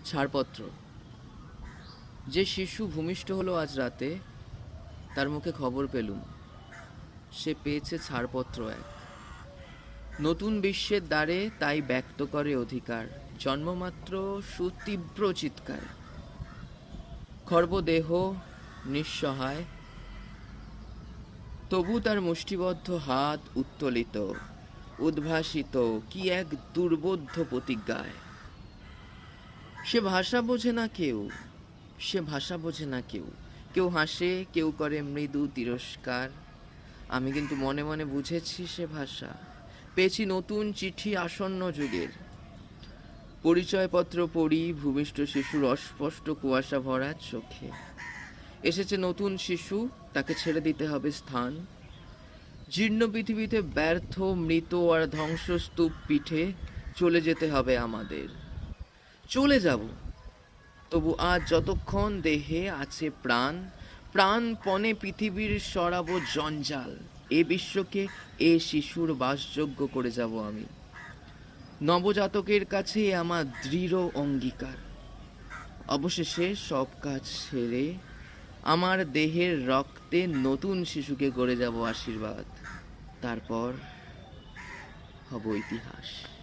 ছাড়পত্র। যে শিশু ভূমিষ্ঠ হলো আজ রাতে, তার মুখে খবর পেলুম, সে পেয়েছে ছাড়পত্র এক। নতুন বিশ্বের দ্বারে তাই ব্যক্ত করে অধিকার, জন্মমাত্র সুতীব্র চিৎকার। খর্বদেহ নিঃসহায়, তবু তার মুষ্টিবদ্ধ হাত উত্তোলিত, উদ্ভাসিত কি এক দুর্বোধ্য প্রতিজ্ঞায়। সে ভাষা বোঝে না কেউ, সে ভাষা বোঝে না কেউ। কেউ হাসে, কেউ করে মৃদু তিরস্কার। আমি কিন্তু মনে মনে বুঝেছি সে ভাষা। পেয়েছি নতুন চিঠি আসন্ন যুগের। পরিচয়পত্র পড়ি ভূমিষ্ঠ শিশুর অস্পষ্ট কুয়াশা ভরা চোখে। এসেছে নতুন শিশু, তাকে ছেড়ে দিতে হবে স্থান। জীর্ণ পৃথিবীতে ব্যর্থ, মৃত আর ধ্বংসস্তূপ পিঠে চলে যেতে হবে আমাদের। চলে যাব, তবু আজ যতক্ষণ দেহে আছে প্রাণ, প্রাণপণে পৃথিবীর সরাবো জঞ্জাল। এ বিশ্বকে এ শিশুর বাসযোগ্য করে যাব আমি। নবজাতকের কাছে আমার দৃঢ় অঙ্গীকার। অবশেষে সব কাজ সেরে আমার দেহের রক্তে নতুন শিশুকে করে যাব আশীর্বাদ। তারপর হব ইতিহাস।